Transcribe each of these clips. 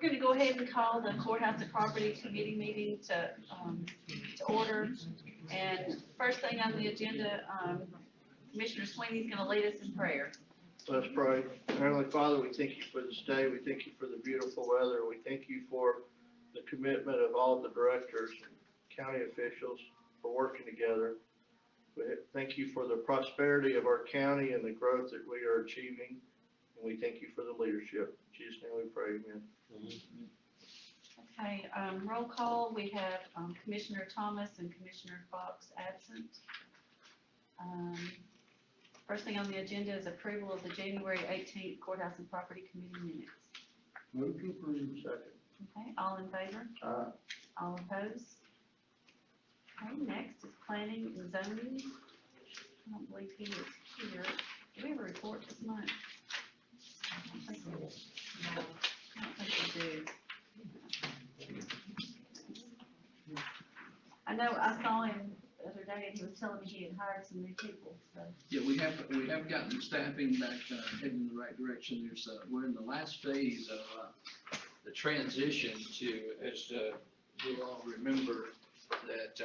We're gonna go ahead and call the Courthouse Property Committee meeting to order. And first thing on the agenda, Commissioner Sweeney's gonna lead us in prayer. Let's pray. Heavenly Father, we thank you for this day. We thank you for the beautiful weather. We thank you for the commitment of all the directors and county officials for working together. We thank you for the prosperity of our county and the growth that we are achieving. And we thank you for the leadership. In Jesus' name we pray, amen. Okay, roll call. We have Commissioner Thomas and Commissioner Fox absent. First thing on the agenda is approval of the January 18th Courthouse and Property Committee minutes. Move to approve. Second. Okay, all in favor? Aye. All opposed? Okay, next is planning and zoning. I don't believe he is here. Do we have a report this month? I don't think we do. No, I don't think we do. I know I saw him the other day and he was telling me he had hired some new people, so. Yeah, we have gotten staffing back, heading in the right direction. There's, we're in the last phase of, the transition to, as, you all remember, that,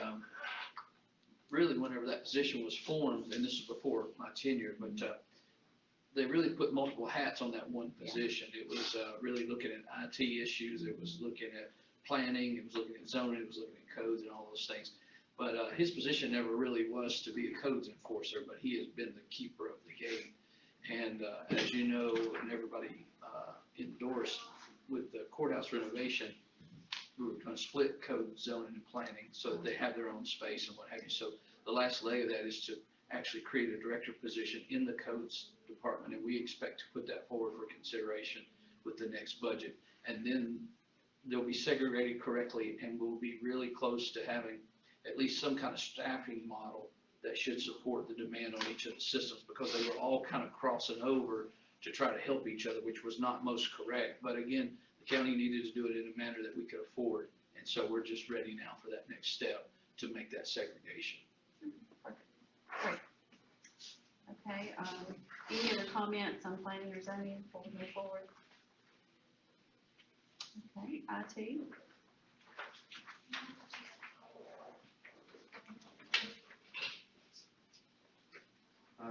really whenever that position was formed, and this is before my tenure, but, they really put multiple hats on that one position. It was, really looking at IT issues, it was looking at planning, it was looking at zoning, it was looking at codes and all those things. But his position never really was to be a codes enforcer, but he has been the keeper of the game. And as you know, and everybody endorsed with the courthouse renovation, we were going to split code, zoning, and planning so that they have their own space and what have you. So the last leg of that is to actually create a director position in the codes department, and we expect to put that forward for consideration with the next budget. And then they'll be segregated correctly, and we'll be really close to having at least some kind of staffing model that should support the demand on each of the systems, because they were all kind of crossing over to try to help each other, which was not most correct. But again, the county needed to do it in a manner that we could afford, and so we're just ready now for that next step to make that segregation. Great. Okay, any other comments on planning or zoning before we move forward? Okay, IT.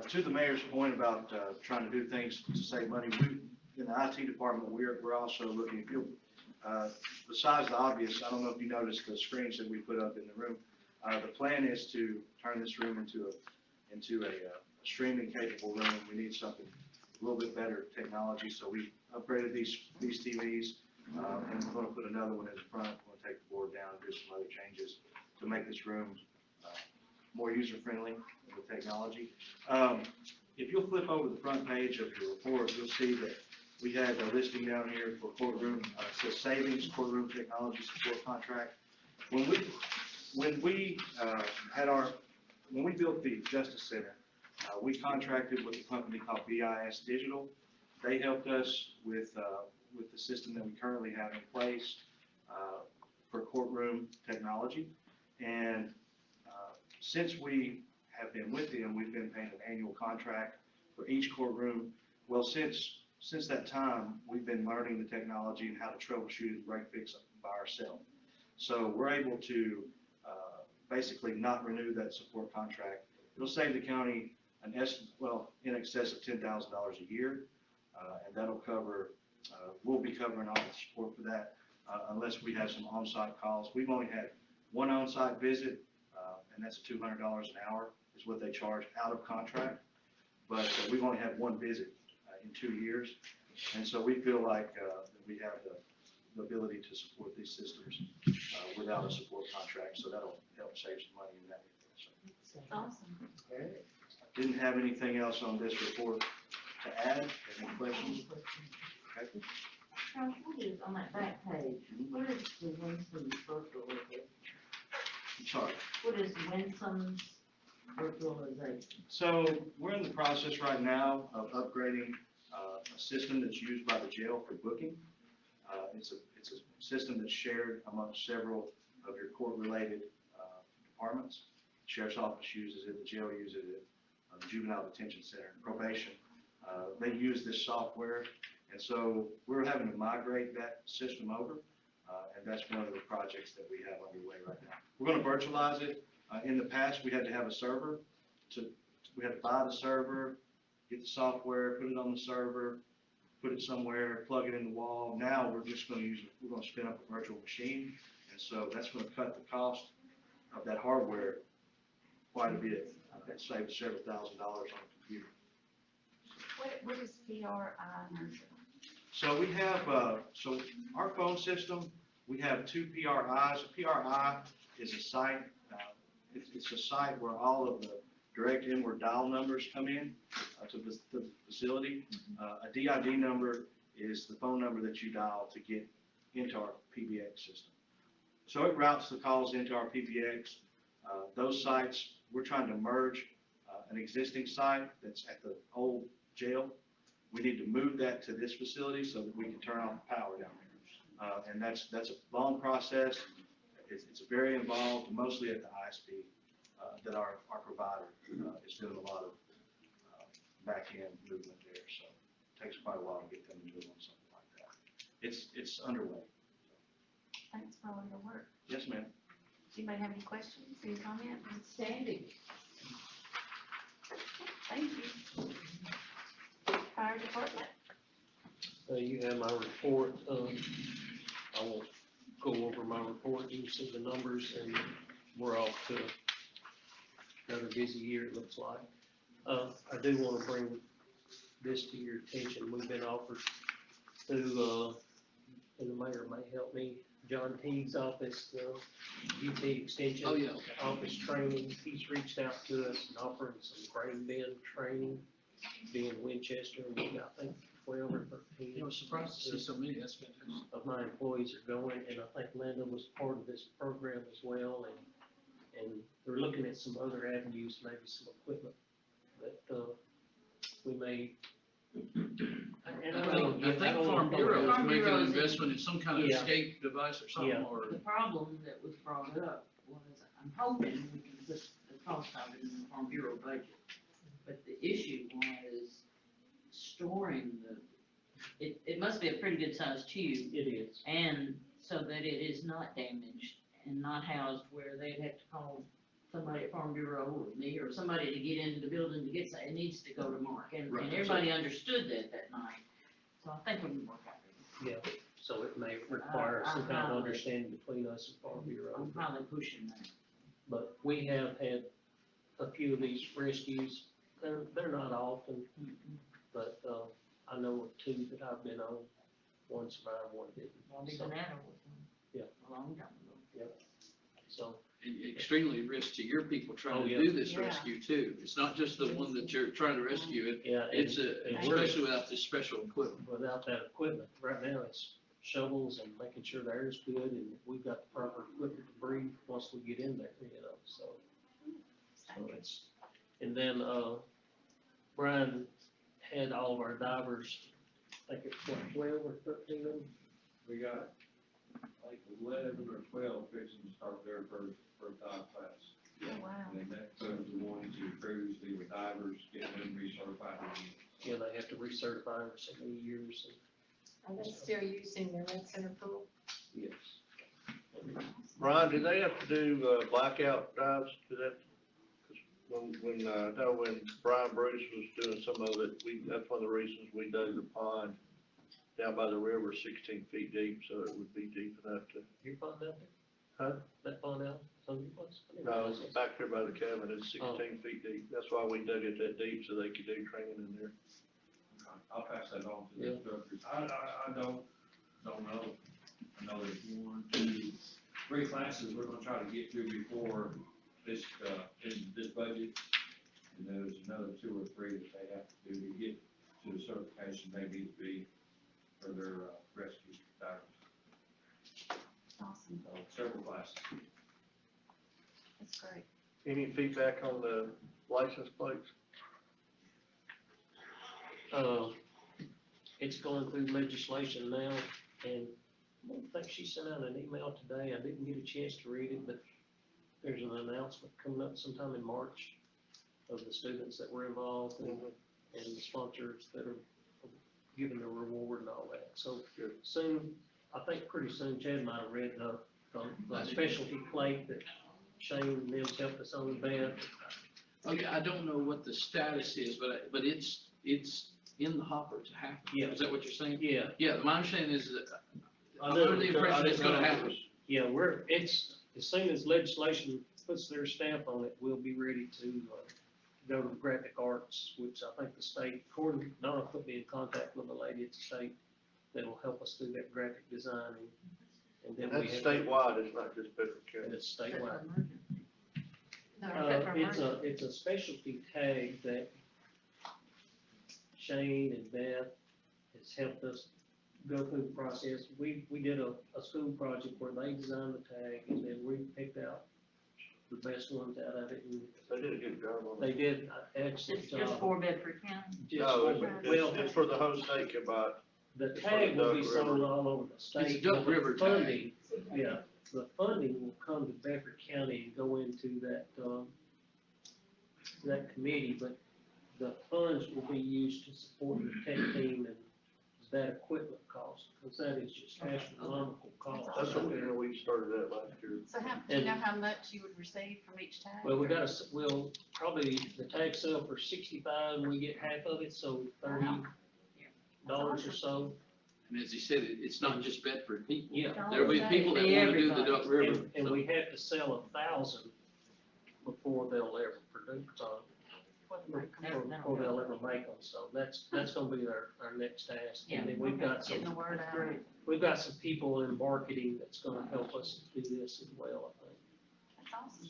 To the mayor's point about trying to do things to save money, in the IT department, we're also looking, besides the obvious, I don't know if you noticed the screens that we put up in the room. The plan is to turn this room into a streaming capable room. We need something a little bit better technology, so we upgraded these TVs, and we're going to put another one in the front. We're going to take the board down and do some other changes to make this room more user-friendly with technology. If you'll flip over the front page of your report, you'll see that we had a listing down here for courtroom, it says savings, courtroom technology support contract. When we built the Justice Center, we contracted with a company called BIS Digital. They helped us with the system that we currently have in place for courtroom technology. And since we have been with them, we've been paying an annual contract for each courtroom. Well, since that time, we've been learning the technology and how to troubleshoot and break fix by ourselves. So we're able to basically not renew that support contract. It'll save the county in excess of $10,000 a year, and that'll cover. We'll be covering all the support for that unless we have some on-site calls. We've only had one on-site visit, and that's $200 an hour is what they charge out of contract. But we've only had one visit in 2 years, and so we feel like that we have the ability to support these systems without a support contract. So that'll help save some money in that. So. That's awesome. Okay. Didn't have anything else on this report to add. Any questions? Okay. Charles, what is on that back page? What is the Winston's virtualization? I'm sorry. What is Winston's virtualization? So we're in the process right now of upgrading a system that's used by the jail for booking. It's a system that's shared amongst several of your court-related departments. The Sheriff's Office uses it, the jail uses it, the Juvenile Detention Center, probation. They use this software, And so we're having to migrate that system over, and that's one of the projects that we have underway right now. We're gonna virtualize it. In the past, we had to have a server we had to buy the server, get the software, put it on the server, put it somewhere, plug it in the wall. Now we're just gonna we're gonna spin up a virtual machine, and so that's gonna cut the cost of that hardware quite a bit. That saves several $1,000s on a computer. What is PRI nurture? So we have, so our phone system, we have two PRIs. A PRI is a site, it's a site where all of the direct inward dial numbers come in to the facility. A DID number is the phone number that you dial to get into our PBX system. So it routes the calls into our PBX. Those sites, we're trying to merge an existing site that's at the old jail. We need to move that to this facility so that we can turn off the power down there. And that's a long process. It's very involved, mostly at the ISP, that our provider is doing a lot of back-end movement there. So it takes quite a while to get them to move on something like that. It's underway. Thanks for all your work. Yes, ma'am. Does anybody have any questions, any comments? Outstanding. Thank you. Fire department? You have my report, I won't go over my report, you can see the numbers, and we're off to another busy year, it looks like. I do wanna bring this to your attention, we've been offered through, and the mayor may help me, John Teague's office, UT Extension. Oh, yeah, okay. Office training, he's reached out to us and offering some grain bin training, being Winchester, and we got, I think, 12 or 13. You know, surprised to see so many, that's fantastic. Of my employees are going, and I think Linda was part of this program as well, and they're looking at some other avenues, maybe some equipment that, we may. And I think Farm Bureau is Farm making Bureau an is- investment in some kind of Yeah. escape device or something, Yeah. or. The problem that was brought up was, I'm hoping we can put the cost of it in the Farm Bureau budget. But the issue was storing it must be a pretty good sized tube, It is. and so that it is not damaged and not housed where they'd have to call somebody at Farm Bureau or me or somebody to get into the building to get, it needs to go to Mark, and Right. everybody understood that night. So I think we can work out. Yeah, so it may require some kind of highly- understanding between us and Farm Bureau. I'm probably pushing that. But we have had a few of these rescues, they're not often, but, I know of two that I've been on, one survived, one didn't. Well, the So, banana was one. Yeah. A long time ago. So, Extremely risk to your people Oh, trying to yeah. do this Yeah. rescue too. It's not just the one that you're trying to rescue, yeah. it's and we're- especially without this special equipment. Without that equipment, right now it's shovels and making sure the air's good, and we've got the proper equipment to breathe once we get in there, so it's, and then, Brian had all of our divers, I think it's what, 12 or 13 of them? We got like 11 or 12 fixing to start their first dive class. Oh, wow. And then that goes to ones who crews, the divers, getting them recertified again. Yeah, they have to recertify every so many years, Are they still using the Red Center pool? and, yes. Brian, do they have to do, blackout dives? Do that? 'Cause when Brian Bruce was doing some of it, that's one of the reasons we dug the pond down by the river 16 feet deep, so it would be deep enough to, Your pond out there? Huh? That pond out, some place? I didn't no, realize it's that. back there by the cabin, it's 16 feet deep. That's why we dug it that deep, so they could do training in there. I'll pass that on to the instructors. I don't know. I know there's 1, 2, 3 classes we're gonna try to get through before this budget. And there's another 2 or 3 that they have to do to get to the certification they need to be for their rescue divers. Awesome, So several classes. that's great. Any feedback on the license plates? It's going through legislation now, and I think she sent out an email today, I didn't get a chance to read it, but there's an announcement coming up sometime in March of the students that were involved and the sponsors that are giving the reward and all that. So Good. soon, I think pretty soon, Chad might have read the specialty plate that Shane and them helped us on, Beth. Okay, I don't know what the status is, but it's in the hopper to happen. Yeah. Is that what you're saying? Yeah. Yeah, my understanding is that, I'm know, under the impression it's gonna I didn't know happen. Yeah, as soon as legislation puts their stamp on it, we'll be ready to, go to graphic arts, which I think the state, Donna put me in contact with a lady at the state that'll help us do that graphic designing. And then And we that's have. statewide, it's not just Bedford And County. it's statewide. No, It's a specialty tag that Shane and Beth has helped us go through the process. We did a school project where they designed the tag and then we picked out the best ones out of it, and They did a good job on they it. did an excellent It's job. just for Bedford County. Just No, for- it's for the whole state about, The it's for tag the will be Duck sold River. all over the state. It's a Duck but the River tag. funding, yeah, the funding will come to Bedford County and go into that committee, but the funds will be used to support the tech team and that equipment cost, because that is just astronomical cost. that's what, we started that last year. So do you know how much you would receive from each tag? Well, we'll probably, the tag sell for 65 and we get half of it, so $30 or so. And as he said, it's not just Bedford people. Yeah. There'll be people that wanna do the Duck River. And we have to sell 1,000 before they'll ever produce, before they'll ever make them, so that's gonna be our next task. And then we've got Getting the some, word out. we've got some people in marketing that's gonna help us do this as well, I think. That's awesome.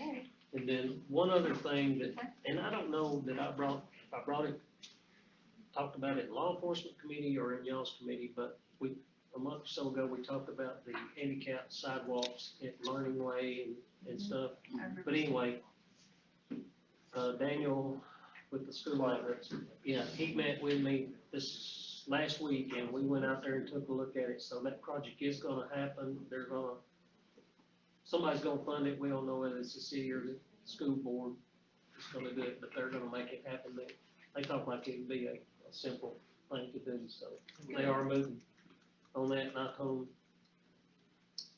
Yay. And then one other thing that, and I don't know that I brought it, talked about it in law enforcement committee or in y'all's committee, but a month or so ago, we talked about the handicap sidewalks at Learning Way and stuff. But anyway, Daniel with the school outlets, yeah, he met with me this last week and we went out there and took a look at it. So that project is gonna happen. Somebody's gonna fund it. We don't know whether it's the city or the school board is gonna do it, but they're gonna make it happen. They talk like it'd be a simple thing to do, so they are moving on that. And I told them,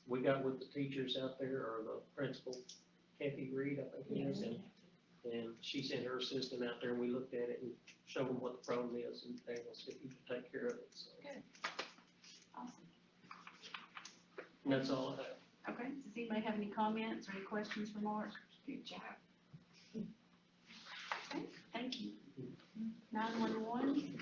we got with the teachers out there, or the principal, Kathy Reed, I think it is, and she sent her assistant out there and we looked at it and showed them what the problem is, and they will see if you can take care of it, so. Awesome. And that's all I have. Okay, does anybody have any comments or any questions for Mark? Good job. Okay, thank you. 911.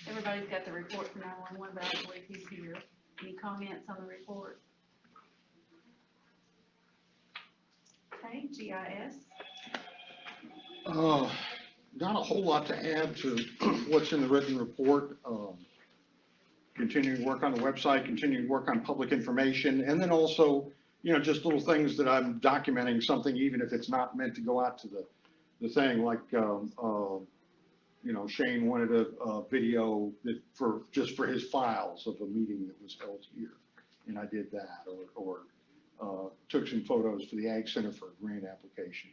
Everybody's got the report for 911, but I don't believe he's here. Any comments on the report? Okay, GIS. Not a whole lot to add to what's in the written report. Continuing to work on the website, continuing to work on public information, and then also, just little things that I'm documenting something, even if it's not meant to go out to the thing, like, Shane wanted a video just for his files of a meeting that was held here, and I did that, or took some photos for the Ag Center for a grant application.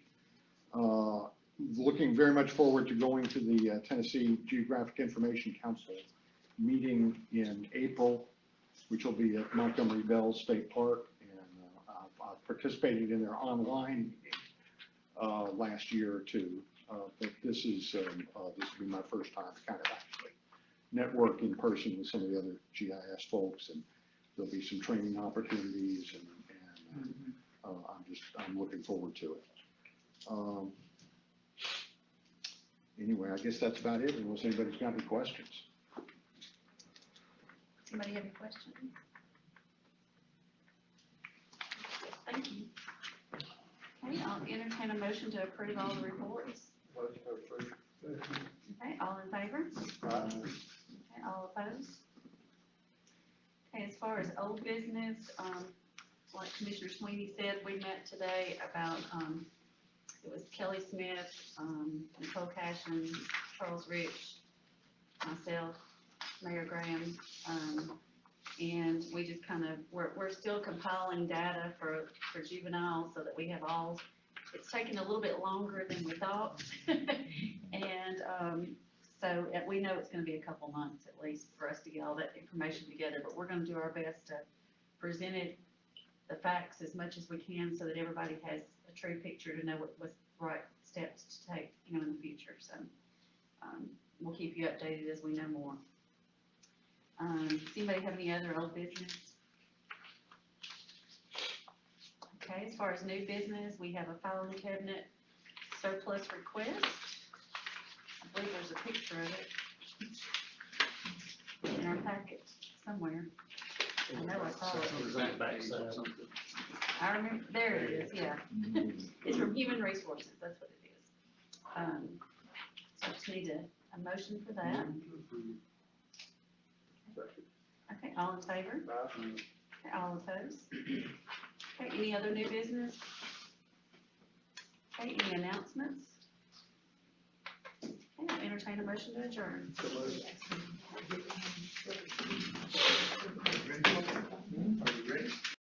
Looking very much forward to going to the Tennessee Geographic Information Council meeting in April, which will be at Montgomery Bell State Park, and I've participated in their online meeting last year or two, but this will be my first time to kind of actually network in person with some of the other GIS folks, and there'll be some training opportunities, and I'm looking forward to it. Anyway, I guess that's about it, unless anybody's got any questions. Somebody have any questions? Thank you. Okay, I'll entertain a motion to approve all the reports. Okay, all in favor? Okay, all opposed? Okay, as far as old business, like Commissioner Sweeney said, we met today about, it was Kelly Smith, Nicole Cashin, Charles Rich, myself, Mayor Graham, And we just kind of, we're still compiling data for juveniles so that we have all, it's taken a little bit longer than we thought. And, so we know it's gonna be a couple months at least for us to get all that information together, but we're gonna do our best to present it, the facts as much as we can so that everybody has a true picture to know what's the right steps to take, in the future, so. We'll keep you updated as we know more. Does anybody have any other old business? Okay, as far as new business, we have a filing cabinet surplus request. I believe there's a picture of it in our packet somewhere. I know I saw it. It was on the backside. I remember, there it is, yeah. It's from Human Resources, that's what it is. So I just need a motion for that. Okay, all in favor? Okay, all opposed? Okay, any other new business? Okay, any announcements? Okay, I'll entertain a motion to adjourn.